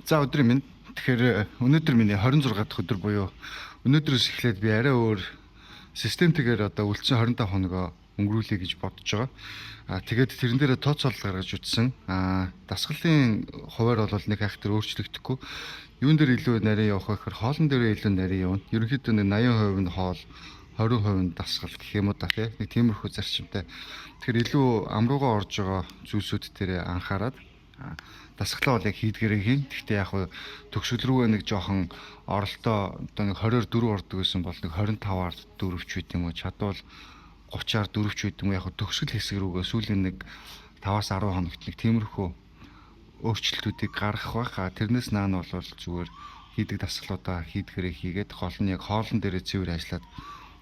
За өдрийн минь. Тэгэхээр өнөөдөр миний 26 дахь өдөр буюу өнөөдрөөс эхлээд би арай өөр системтэйгээр одоо үлдсэн 25 хоногоо өнгөрүүлэе гэж бодож байгаа. Тэгээд тэрэн дээрээ тооцоолол гаргаж утсан. Дасгалын хуваар бол нэг хайхтар өөрчлөгдөхгүй. Юун дээр илүү нарийн явах вэ гэхээр хоолн дээрээ илүү нарийн явна. Ерөнхийдөө нэг 80% нь хоол, 20% нь дасгал гэх юм уу та тий. Нэг тиймэрхүү зарчимтай. Тэгэхээр илүү амруугаа орж байгаа зүйлсүүд дээр анхаарад дасгалаа бол яг хийдгээрээ хийн. Гэхдээ яг төгсгөл рүүгээ нэг жоохон оролтоо одоо нэг 20-оор 4 ордог гэсэн бол нэг 25-аар 4 ч үт юм уу чадвал 30-аар 4 ч үт юм уу яг төгсгөл хэсэг рүүгээ сүүлийн нэг 5-аас 10 хоногт нэг тиймэрхүү өөрчлөлтүүдийг гаргах байх. Тэрнээс наана бол зүгээр хийдэг дасгалуудаа хийдгээрээ хийгээд хоолн дээрээ цэвэр ажиллаад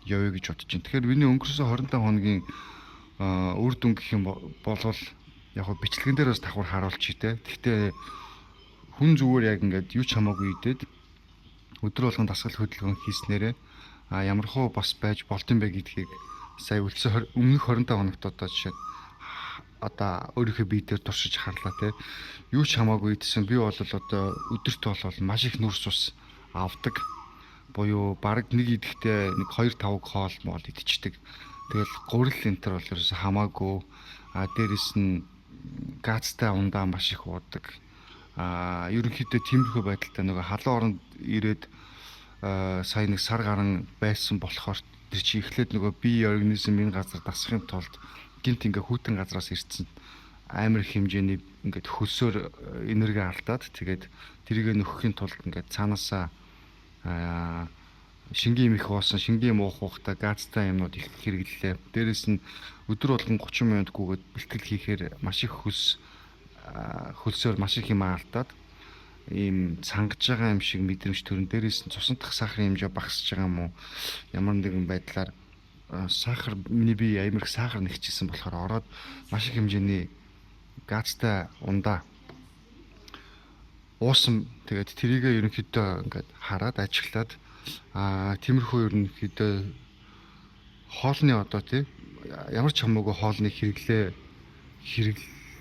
явъя гэж бодож байна. Тэгэхээр миний өнгөрсөн 25 хоногийн үр дүн гэх юм бол яг бичлэгэн дээр бас давхар харуулчих тий. Гэхдээ хүн зүгээр яг ингээд юу ч хамаагүй идээд өдөр болгон дасгал хөдөлгөөн хийснээрээ ямархуу бас байж болд юм бэ гэдгийг сая үлдсэн өмнөх 25 хоногт одоо жишээ одоо өөрийнхөө бие дээр туршиж харлаа тий. Юу ч хамаагүй идсэн би бол одоо өдөрт бол маш их нүрс ус авдаг. Буюу бараг нэг идэхдээ нэг 2-5 хоол моол идчихдэг. Тэгэл гурил энтер бол ерөөсө хамаагүй. Дээрэс нь газтай ундаа маш их уудаг. Ерөнхийдөө тиймэрхүү байдалтай нөгөө халуун оронд ирээд сая нэг сар гарan байсан болохоор тэр чи эхлээд нөгөө бие организм энэ газар дасахын тулд гинт ингээ хүйтэн газраас ирсэн амар хэмжээний ингээд хөлсөөр энерги алдаад тэгээд тэрийг нөхөхийн тулд ингээд цаанаасаа шингийн юм их уусан, шингийн юм уухтай газтай юмнууд их хэрэглэлээ. Дээрэс нь өдөр болгон 30 минутгүйгээд бэлтгэл хийхээр маш их хөлсөөр маш их юм алдаад ийм цангаж байгаа юм шиг мэдрэмж төрн. Дээрээс нь цусан дах сахарын хэмжээ багасж байгаа юм уу? Ямар нэгэн байдлаар сахар миний бие амар их сахар нэгчсэн болохоор ороод маш их хэмжээний газтай ундаа уусан. Тэгээд тэрийгээ ерөнхийдөө ингээд хараад ажиглаад тиймэрхүү ерөнхийдөө хоолны одоо тий ямар ч хамаагүй хоолны хэрэглэж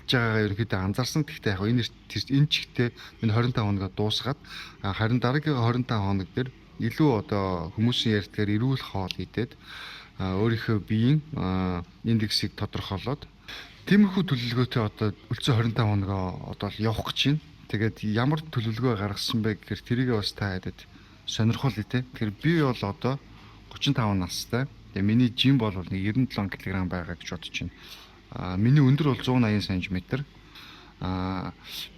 байгаагаа ерөнхийдөө анзаарсан. Гэхдээ яг энэ чигтээ энэ 25 хоногоо дуусгаад харин дараагийн 25 хоног дээр илүү одоо хүмүүсийн ярьдгаар эрүүл хоол идээд өөрийнхөө биеийн индексийг тодорхойлоод тиймэрхүү төлөвлөгөөтэй одоо үлцэн 25 хоногоо одоо явах гэж байна. Тэгээд ямар төлөвлөгөө гаргасан бэ гэхээр тэрийг бас та хэдэд сонирхол итэ. Тэгэхээр би бол одоо 35 настай. Тэгээ миний жим бол нэг 97 кг байгаа гэж бодож байна. Миний өндөр бол 180 см.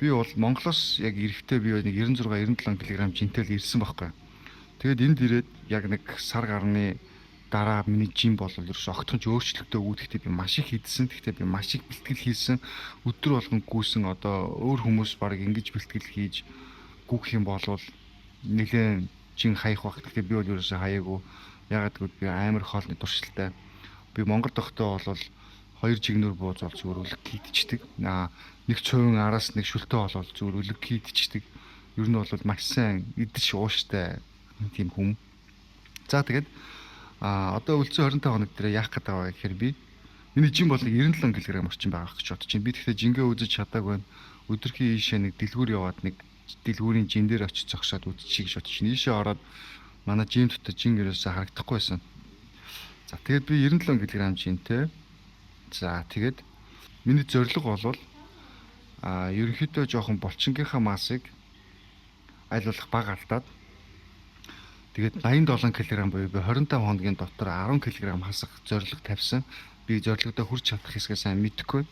Би бол Монголоос яг эрэхтэй би нэг 96-97 кг жинтэй л ирсэн байхгүй. Тэгээд энд ирээд яг нэг сар гарны дараа миний жим бол ерөөс огтхонч өөрчлөлтөө үүдэхдээ би маш их хийдсэн. Гэхдээ би маш их бэлтгэл хийсэн. Өдөр болгон гүйсэн одоо өөр хүмүүс баг ингэж бэлтгэл хийж гүөх юм бол нэлээд жин хаях баг. Гэхдээ би бол ерөөсөө хаяагүй. Ягаад гэвэл би амар хоолны туршилтай. Би Монгол дохтой бол 2 жигнөр бууз бол зүгээр үлэг хийдчихдэг. Нэг цовын араас нэг шүлтөө бол зүгээр үлэг хийдчихдэг. Ер нь бол маш сайн идэж ууштай тийм хүм. За тэгээд одоо үлцэн 25 хоног дээр яах гэдэг вэ гэхээр би миний жим бол 97 кг орчим байгаа гэж бодож байна. Би тэгэхээр жингээ үзэж чадаагүй. Өдөрхийн ийшээ нэг дэлгүүр яваад нэг дэлгүүрийн жин дээр очиж зогсоод үзчихье гэж бодож байна. Ийшээ ороод манай жим дотор жин ерөөсөө харагдахгүй байсан. За тэгээд би 97 кг жинтэй. За тэгээд миний зорилго бол ерөнхийдөө жоохон булчингийнхаа массыг аль болох бага алдаад тэгээд 87 кг буюу би 25 хоногийн дотор 10 кг хасах зорилго тавьсан. Би зорилгодоо хүрч чадах хэсгээ сайн мэдэхгүй.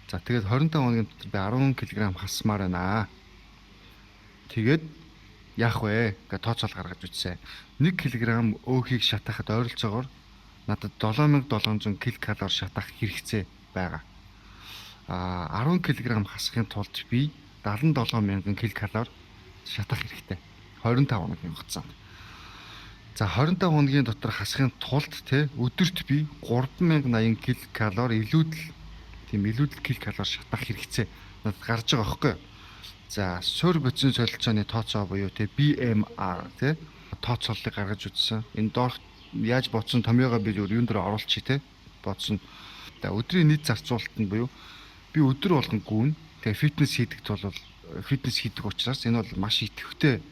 За тэгээд 25 хоногийн дотор би 10 кг хасмаар байна. Тэгээд яах вэ? Гэ тооцоол гаргаж үзсэн. 1 кг өөхийг шатахад ойролцоогоор надад 7700 ккал шатах хэрэгцээ байгаа. 10 кг хасахын тулд би 77000 ккал шатах хэрэгтэй. 25 хоногийн хугацаанд. За 25 хоногийн дотор хасахын тулд өдөрт би 3080 ккал илүүдэл ккал шатах хэрэгцээ надад гарч байгаа байхгүй. За суур бодисын солилцооны тооцоо буюу BMR тооцооллыг гаргаж үзсэн. Энэ доорх яаж бодсон томьёогоо би юун дээр оруулчих бодсон. За өдрийн нийт зарцуулалт нь буюу би өдөр болгон гүүн тэгээ фитнес хийдэгт бол фитнес хийдэг учраас энэ бол маш идэвхтэй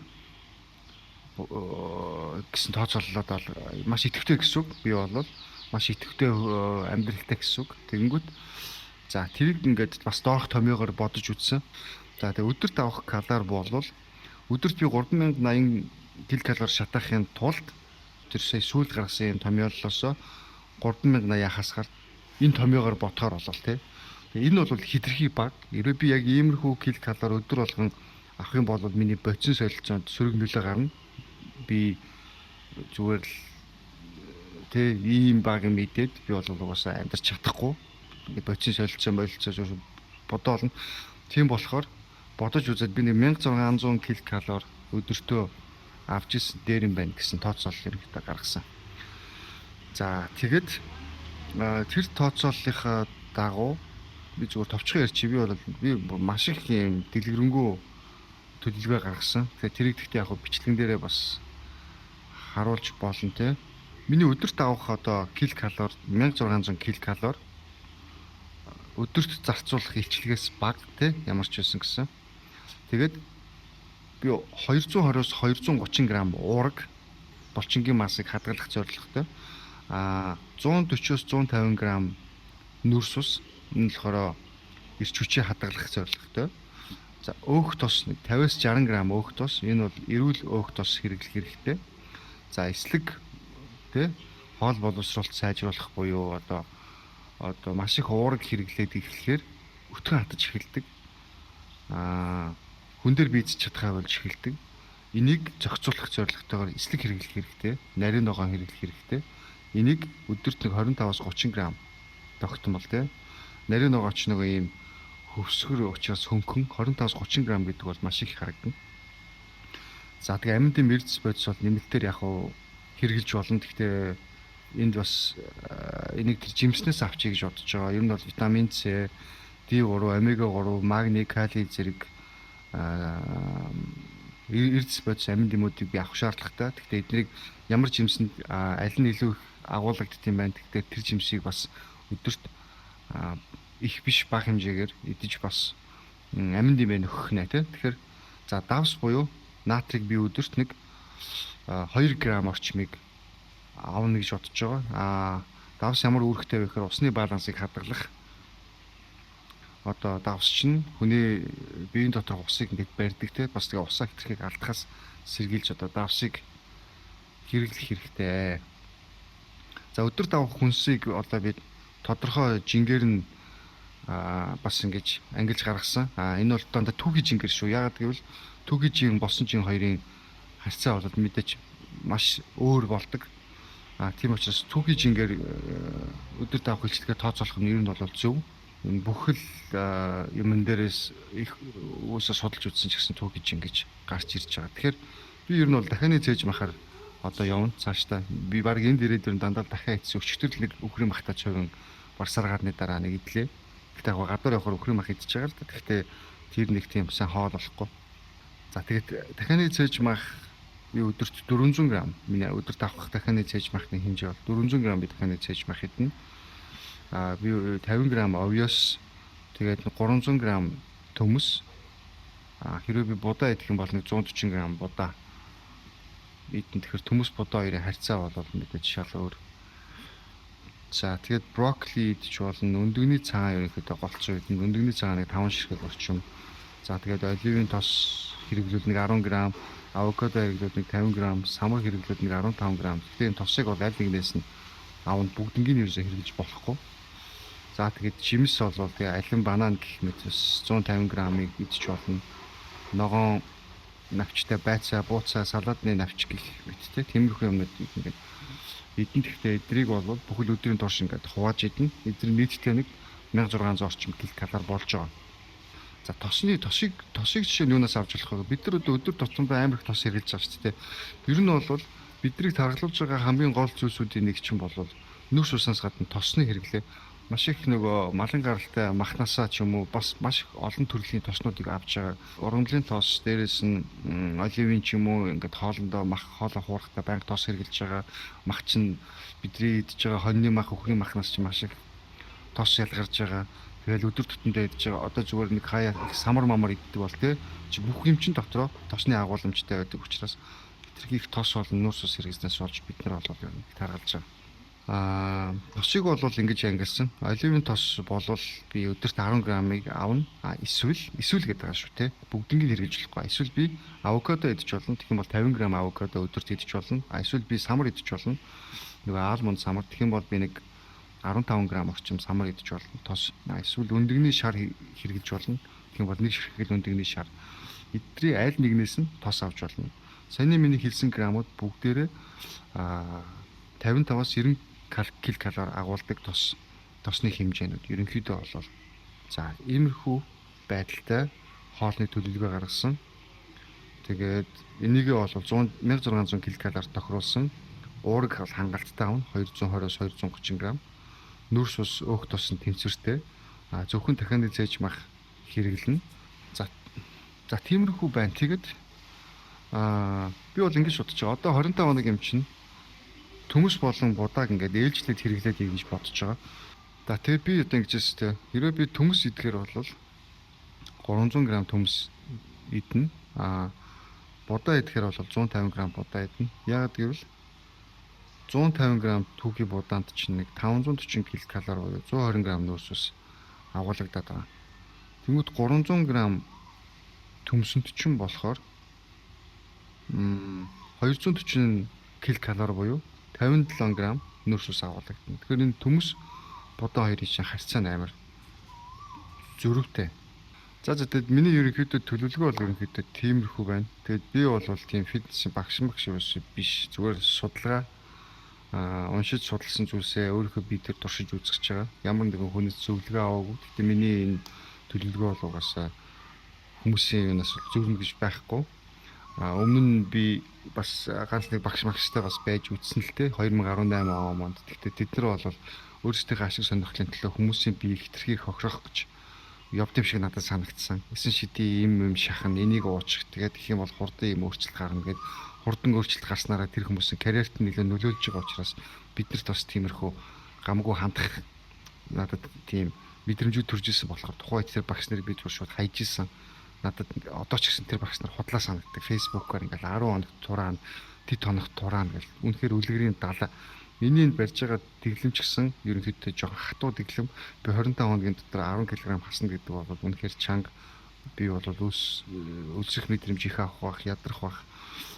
гэсэн тооцоололоод бол маш идэвхтэй гэсэн үг. Би бол маш идэвхтэй амьдралтай гэсэн үг. Тэгэнгүүт за тэрийг ингээд бас доорх томьёогоор бодож үзсэн. За тэгээ өдөрт авах калори бол өдөрт би 3080 ккал шатаахын тулд тэр сая сүүл гаргасан энэ томьёололоосоо 3080 хасгаар энэ томьёогоор бодохоор болол тээ. Тэгээ энэ бол хитрхи баг. Ерөө би яг иймэрхүү ккал өдөр болгон авах юм бол миний бодис солилцоонд сөрөг нөлөө гарна. Би зүгээр л тэ ийм баг юм идээд би бол угаасаа амьдарч чадахгүй. Ингээд бодис солилцоо бодоолно. Тийм болохоор бодож үзээд би нэг 1600 ккал өдөртөө авч ирсэн дээр юм байна гэсэн тооцоолол хэрэгтэй гаргасан. За тэгэд тэр тооцооллынхаа дагуу би зүгээр товчхон ярьчих. Би маш их юм дэлгэрэнгүй төлөвлөгөө гаргасан. Тэгэхээр тэрийг гэхдээ яг бичлэгэн дээрээ бас харуулж болно те. Миний өдөрт авах одоо ккал 1600 ккал өдөрт зарцуулах илчлэгээс бага те ямар ч байсан гэсэн. Тэгээд би 220-оос 230 г уураг булчингийн массыг хадгалах зорилготой. 140-оос 150 г нүрс ус энэ болохоор эрч хүчээ хадгалах зорилготой. За өөх тос 50-аас 60 г өөх тос энэ бол эрүүл өөх тос хэрэглэх хэрэгтэй. За эслэг тэ хоол боловсруулалт сайжруулах буюу одоо маш их уураг хэрэглээд эхлэхээр өтгөн хатаж эхэлдэг. Хүн дээр бийдэж чадхаа болж эхэлдэг. Энийг зохицуулах зорилготойгоор эслэг хэрэглэх хэрэгтэй. Нарийн ногоон хэрэглэх хэрэгтэй. Энийг өдөрт 25-аас 30 г тогтмол тий. Нарийн ногооч нэг ийм хөвсгөр учраас хөнгөн 25-аас 30 г гэдэг бол маш их харагдана. За тэгээ амьдын мэрдэс бодис бол нэмэлтээр яг хэрэгжилж болно. Гэхдээ энд бас энийг тэр жимснээс авчий гэж бодож байгаа. Ер нь бол витамин С, D3, омега 3, магний, калий зэрэг эрдэс бодис амин дэмүүдийг би авах шаардлагатай. Гэхдээ эднийг ямар жимсэнд аль нь илүү их агуулгаддаг юм байна. Тэгэхээр тэр жимсийг бас өдөрт их биш бага хэмжээгээр идэж бас амин дэмээ нөхөх нэ тий. Тэгэхээр за давс буюу натрийг би өдөрт нэг 2 г орчмыг аавна гэж бодож байгаа. Давс ямар үүрэгтэй вэ гэхээр усны балансыг хадгалах. Одоо давс чинь хүний биеийн доторх усыг ингээд барьдаг те бас тэгээ усаа хэтэрхийг алдахаас сэргийлж одоо давсыг хэрэглэх хэрэгтэй. За өдөрт авах хүнсийг одоо би тодорхой жингээр нь бас ингэж ангилж гаргасан. Энэ бол дандаа түүхий жингээр шүү. Яагаад гэвэл түүхий жин босон жин хоёрын харьцаа бол мэдээж маш өөр болдог. Тийм учраас түүхий жингээр өдөрт авах хөлчлөгээ тооцоолох нь ер нь бол зөв. Энэ бүхэл юмн дээрээс их үсээ судалж үзсэн ч гэсэн түүхий жин гэж гарч ирж байгаа. Тэгэхээр би ер нь бол дахианы цээж махаар одоо явна цаашдаа. Би баг энэ дээрээ дандаа дахиад идсэн өчтөр нэг үхрийн махтай цовин барсаар гарны дараа нэг идлээ. Гэхдээ яг гадуур явахаар үхрийн мах идчихэж байгаа л да. Гэхдээ тэр нэг тийм сайн хоол болохгүй. За тэгээд дахианы цээж мах би өдөрт 400 г. Миний өдөрт авах дахианы цээж махны хэмжээ бол 400 г би дахианы цээж мах идэнэ. Би 50 г овёс тэгээд 300 г төмөс. Хэрвээ би будаа идэх юм бол нэг 140 г будаа идэн. Тэгэхээр төмөс будаа хоёрын харьцаа бол мэдээж шал өөр. За тэгээд брокколи идэж болно. Өндөгний цагаан ерөнхийдөө голцоо идэн. Өндөгний цагаан нэг 5 ширхэг орчим. За тэгээд оливын тос хэрэглүүл нэг 10 г, авокадо хэрэглүүл нэг 50 г, самар хэрэглүүл нэг 15 г. Тэгэхээр энэ тосыг бол аль нэгнээс нь аавд бүгднийг ерөөсөө хэрэглэж болохгүй. За тэгээд жимс бол тэгээ алин банан гэх мэт 150 г-ыг идэж болно. Ногоон навчтай байцаа, бууцаа, салаадны навч гэх мэт те тиймэрхүү юмнууд ингээд эдэн. Гэхдээ эдрийг бол бүхэл өдрийн турш ингээд хувааж идэнэ. Эдгээр нийтдээ нэг 1600 орчим ккал болж байгаа. За тосыг жишээ нь юунаас авч болох вэ? Бид нар өдөр тутамдаа амар их тос хэрэглэж байгаа шүү дээ. Ер нь бол биднийг тархалуулж байгаа хамгийн гол зүйлсүүдийн нэг чинь бол нүрс уснаас гадна тосны хэрэглээ. Маш их нөгөө малын гаралтай махнасаа ч юм уу бас маш их олон төрлийн тоснуудыг авч байгаа. Ургамлын тос, дээрээс нь оливын ч юм уу ингээд хоолндоо мах хоолоо хуурахтаа байнга тос хэрэглэж байгаа. Мах чинь бидний идж байгаа хоньны мах, үхрийн махнаас ч маш их тос ялгарж байгаа. Тэгэл өдөр тутамдаа идэж байгаа. Одоо зүгээр нэг хаяа самар мамар иддэг бол тэ чи бүх юм чин дотроо тосны агуулмжтай байдаг учраас хитрхи их тос болон нүүрс ус хэрэгснээс болж бид нар бол ер нь таргалж байгаа. Тосыг бол ингэж ангилсан. Оливын тос болвол би өдөрт 10 грамыг авна. Эсвэл гэдэг байгаа шүү те. Бүгднийг хэрэгжүүлэхгүй. Эсвэл би авокадо идэж болно. Тэгэх юм бол 50 грамм авокадо өдөрт идэж болно. Эсвэл би самар идэж болно. Нөгөө алмонд самар. Тэгэх юм бол би нэг 15 грамм орчим самар идэж болно. Тос. Эсвэл өндөгний шар хэрэглэж болно. Тэгэх юм бол нэг ширхэг өндөгний шар. Эдний аль нэгнээс нь тос авч болно. Саяны миний хэлсэн грамууд бүгдээрээ 55-аас 90 ккал агуулдаг тосны хэмжээнүүд. Ерөнхийдөө бол за иймэрхүү байдалтай хоолны төлөвлөгөө гаргасан. Тэгээд энийгээ бол 1600 ккал тохируулсан. Уураг бол хангалттай авна 220-оос 230 г. Нүрс ус өөх тос нь тэнцвэртэй. Зөвхөн дахианы зээж мах хэрэглэнэ. За тиймэрхүү байна. Тэгэд би бол ингэж бодож байгаа. Одоо 25 хоног юм чинь төмөс болон будааг ингээд ээлжлээд хэрэглээд ийг гэж бодож байгаа. За тэгээд би одоо ингэж өстэй. Хэрвээ би төмөс идэхээр бол 300 г төмөс идэнэ. Будаа идэхээр бол 150 г будаа идэнэ. Яагаад гэвэл 150 г түүхий будаанд чинь нэг 540 ккал буюу 120 г нүүрс ус агуулгадаад байгаа. Тэгмэд 300 г төмсөнд чинь болохоор 240 ккал буюу 57 г нүүрс ус агуулгадана. Тэгэхээр энэ төмөс будаа хоёрын чинь харьцаа нь амар зөрүүтэй. За тэгээд миний ерөнхийдөө төлөвлөгөө бол ерөнхийдөө тиймэрхүү байна. Тэгээд би бол тийм фитнесийн багш биш. Зүгээр судалгаа уншиж судалсан зүйлсээ өөрийнхөө бие дээр туршиж үзэж байгаа. Ямар нэгэн хүнээс зөвлөгөө аваагүй. Гэхдээ миний энэ төлөвлөгөө бол угаасаа хүмүүсийн юунаас зөвлөмж гэж байхгүй. Өмнө нь би бас ганц нэг багштай бас байж үтсэн л те 2018 онд. Гэхдээ тэд нар бол өөрсдийнхөө ашиг сонирхлын төлөө хүмүүсийн биеийг хитрхийг хохирох гэж явдсан шиг надад санагдсан. Эсэн шидий юм шахна энийг уучих. Тэгээд их юм бол хурдан юм өөрчлөлт гарна гэдэг. Хурдан өөрчлөлт гарснараа тэр хүмүүсийн карьерт нэлээд нөлөөлж байгаа учраас биднэрт бас тиймэрхүү гамгүй хандах надад тийм мэдрэмжүүд төрж исэн болохоор тухайн тэр багш нарыг би шууд хайж исэн. Надад одоо ч гэсэн тэр багш нар худлаа санагддаг. Facebook-аар ингээл 10 хоног тураана, тэт хоног тураана гэл. Үнэхээр үлгэрийн 70. Миний энэ барьж байгаа дэглэм ч гэсэн ерөнхийдөө жоохон хатуу дэглэм. Би 25 хоногийн дотор 10 кг хасна гэдэг бол үнэхээр чанга. Би бол өлсөх мэдрэмж их авах бах, ядрах бах.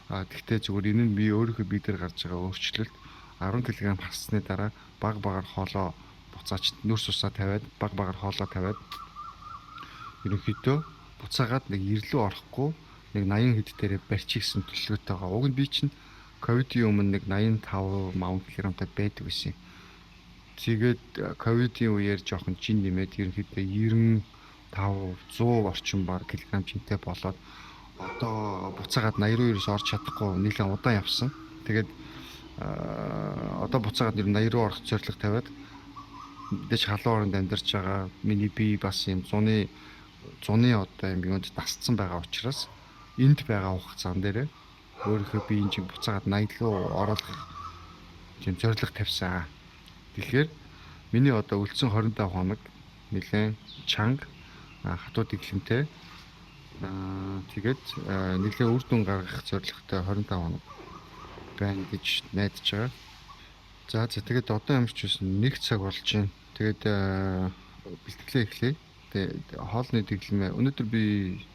Тэгтээ зүгээр энэ нь би өөрийнхөө бие дээр гарч байгаа өөрчлөлт 10 кг хассны дараа баг багаар хоолоо буцаач нүүрс усаа тавиад баг багаар хоолоо тавиад ерөнхийдөө буцаагаад нэг ирлүү орохгүй нэг 80 хэд дээрээ барьчихсан төлөвлөгөөтэй байгаа. Уг нь би чинь ковидын өмнө нэг 85 кг-тай байдаг байсан. Тэгээд ковидын үеэр жоохон жин нэмээд ерөнхийдөө 95 100 орчим баг килограмм жинтэй болоод одоо буцаагаад 82-оос орж чадахгүй нэлээд удаан явсан. Тэгээд одоо буцаагаад 80 руу орох зорилго тавиад мэдээж халуун оронд амьдарч байгаа миний бие бас юм зуны одоо юм юунд дасцсан байгаа учраас энд байгаа хугацаан дээр өөрийнхөө биеийн чинь буцаагаад 80 руу оруулах тийм зорилго тавьсан. Тэгэхээр миний одоо үлдсэн 25 хоног нэлээд чанга хатуу дэглэмтэй тэгээд нэлээд үр дүн гаргах зорилготой 25 хоног байна гэж найдаж байгаа. За тэгээд одоо ямар ч байсан 1 цаг болж байна. Тэгээд бэлтгэлээ эхлэе. Тэгээд хоолны дэглэмээ өнөөдөр би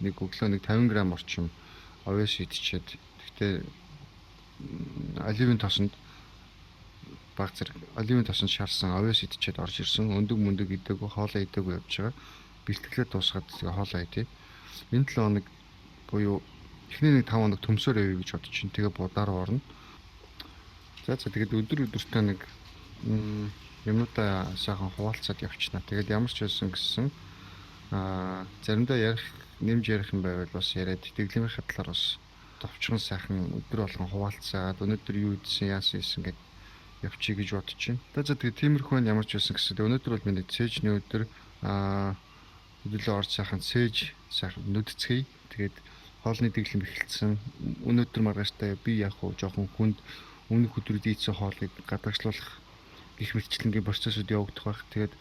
нэг өглөө нэг 50 г орчим овёс идчихэд гэхдээ оливын тосонд баг зэрэг оливын тосонд шаарсан овёс идчихэд орж ирсэн. Өндөг мөндөг идээгүй хоолоо идээгүй явж байгаа. Бэлтгэлээ дуусгаад хоолоо идэ. Энэ 7 хоног буюу эхний нэг 5 хоног төмсөөр явъя гэж бодож чинь тэгээ будаар орно. За тэгээд өдөртөө нэг юмудаа сайхан хуваалцаад явчихна. Тэгээд ямар ч байсан гэсэн заримдаа нэмж ярих юм байвал бас яриад дэглэмийн хатлаар бас товчхон сайхан өдөр болгон хуваалцаад өнөөдөр юу ийдсэн яасан гэд явчих гэж бодож байна. За тэгээд тиймэрхүү ямар ч байсан гэсэн өнөөдөр бол миний цээжний өдөр хөдөлгөөн орж сайхан цээж сайхан нүдцгий. Тэгээд хоолны дэглэм эхэлсэн. Өнөөдөр маргааштай би яг хуу жоохон хүнд өмнөх өдрүүд ийдсэн хоолыг гадагшлуулах гэх мэтчлэнгийн процессыг явагдах байх. Тэгээд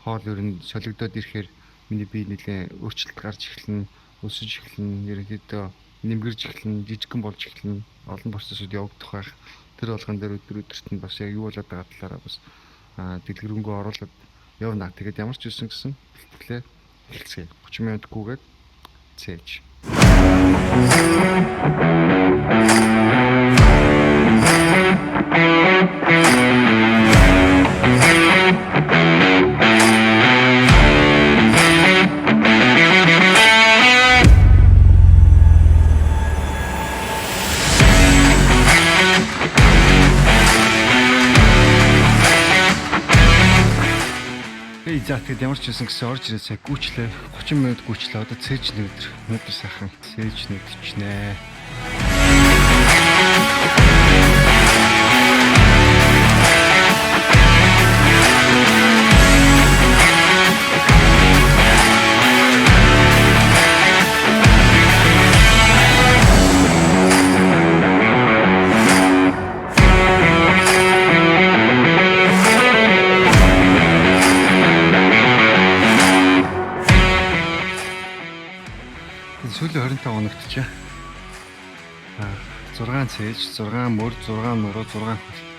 хоол ер нь солигдоод ирэхээр миний бие нэлээ өөрчлөлт гарч эхэлнэ, өсөж эхэлнэ, ерөнхийдөө нэмгэрж эхэлнэ, жижигхэн болж эхэлнэ, олон процессыг явагдах байх. Тэр болгон дээр өдөрт нь бас яг юу болоод байгаа талаараа бас дэлгэрэнгүй оруулаад явна. Тэгээд ямар ч үсэн гэсэн бэлтгэлээ эхэлцгээе. 30 минутгүйгээд цээж. За тэгээд ямар ч байсан гэсэн орж ирээ цаг гүйчлээ. 30 минут гүйчлээ. Одоо цээж өнөөдөр сайхан цээж нэгдчихнэ. Сүүлийн 25 хоногт ч 6 цээж, 6 мөр, 6 нуруу, 6 хөлт